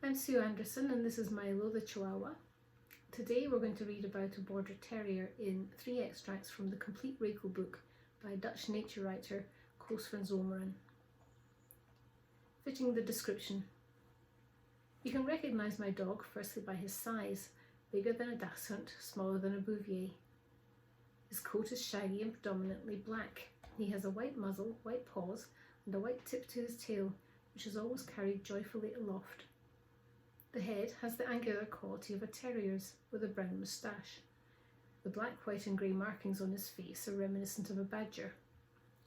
I'm Sue Anderson and this is Milo the Chihuahua. Today we're going to read about a Border Terrier in 3 extracts from the Complete Rekel Book by Dutch nature writer Koos van Zomeren. Fitting the description. You can recognise my dog firstly by his size, bigger than a dachshund, smaller than a bouvier. His coat is shaggy and predominantly black. He has a white muzzle, white paws and a white tip to his tail, which is always carried joyfully aloft. The head has the angular quality of a terrier's, with a brown moustache. The black, white and grey markings on his face are reminiscent of a badger.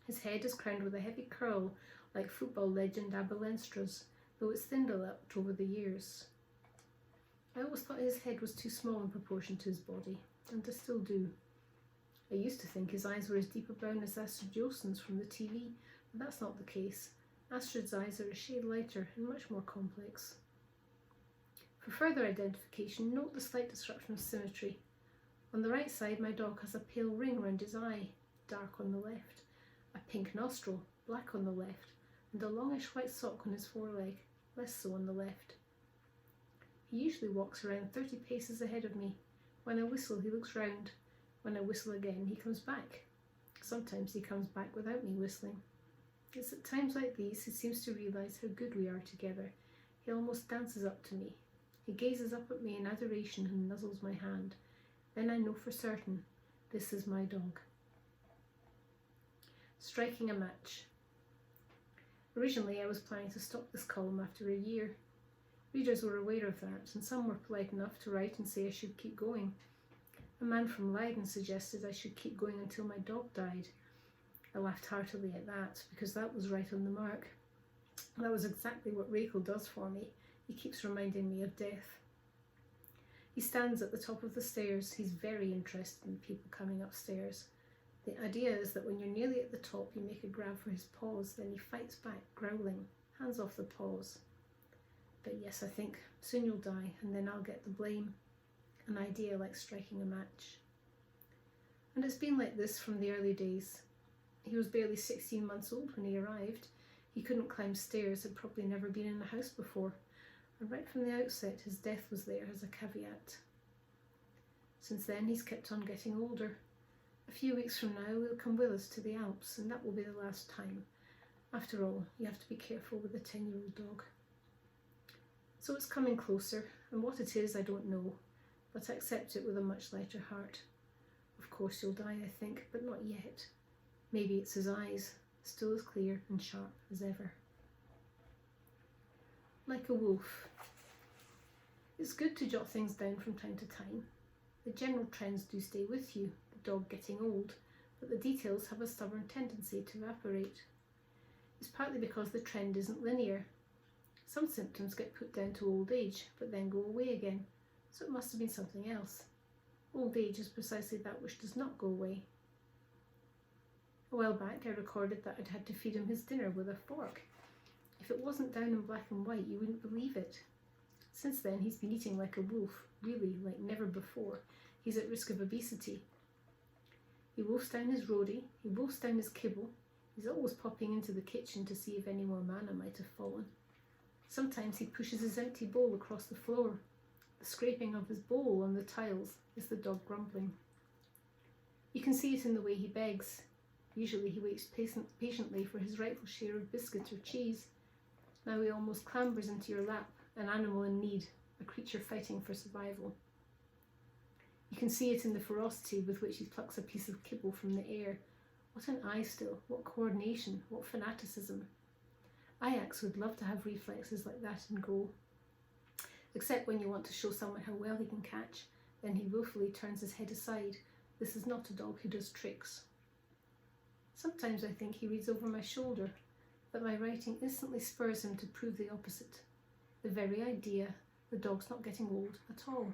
His head is crowned with a heavy curl like football legend Abelenstra's, though it's thinned a lot over the years. I always thought his head was too small in proportion to his body, and I still do. I used to think his eyes were as deep a brown as Astrid Jolson's from the TV, but that's not the case. Astrid's eyes are a shade lighter and much more complex. For further identification, note the slight disruption of symmetry. On the right side, my dog has a pale ring around his eye, dark on the left, a pink nostril, black on the left, and a longish white sock on his foreleg, less so on the left. He usually walks around 30 paces ahead of me. When I whistle, he looks round. When I whistle again, he comes back. Sometimes he comes back without me whistling. It's at times like these he seems to realise how good we are together. He almost dances up to me. He gazes up at me in adoration and nuzzles my hand. Then I know for certain, this is my dog. Striking a match. Originally I was planning to stop this column after a year. Readers were aware of that, and some were polite enough to write and say I should keep going. A man from Leiden suggested I should keep going until my dog died. I laughed heartily at that, because that was right on the mark. That was exactly what Rekel does for me. He keeps reminding me of death. He stands at the top of the stairs. He's very interested in people coming upstairs. The idea is that when you're nearly at the top, you make a grab for his paws, then he fights back, growling, hands off the paws. But yes, I think soon you'll die, and then I'll get the blame. An idea like striking a match. And it's been like this from the early days. He was barely 16 months old when he arrived. He couldn't climb stairs, had probably never been in a house before. And right from the outset, his death was there as a caveat. Since then, he's kept on getting older. A few weeks from now, he'll come with us to the Alps, and that will be the last time. After all, you have to be careful with a 10-year-old dog. So it's coming closer, and what it is, I don't know, but I accept it with a much lighter heart. Of course, you'll die, I think, but not yet. Maybe it's his eyes, still as clear and sharp as ever. Like a wolf. It's good to jot things down from time to time. The general trends do stay with you, the dog getting old, but the details have a stubborn tendency to evaporate. It's partly because the trend isn't linear. Some symptoms get put down to old age, but then go away again, so it must have been something else. Old age is precisely that which does not go away. A while back I recorded that I'd had to feed him his dinner with a fork. If it wasn't down in black and white, you wouldn't believe it. Since then, he's been eating like a wolf, really, like never before. He's at risk of obesity. He wolfs down his roadie, he wolfs down his kibble. He's always popping into the kitchen to see if any more manna might have fallen. Sometimes he pushes his empty bowl across the floor. The scraping of his bowl on the tiles is the dog grumbling. You can see it in the way he begs. Usually he waits patiently for his rightful share of biscuit or cheese. Now he almost clambers into your lap, an animal in need, a creature fighting for survival. You can see it in the ferocity with which he plucks a piece of kibble from the air. What an eye still, what coordination, what fanaticism. Ajax would love to have reflexes like that in goal. Except when you want to show someone how well he can catch, then he willfully turns his head aside. This is not a dog who does tricks. Sometimes I think he reads over my shoulder, but my writing instantly spurs him to prove the opposite. The very idea, the dog's not getting old at all.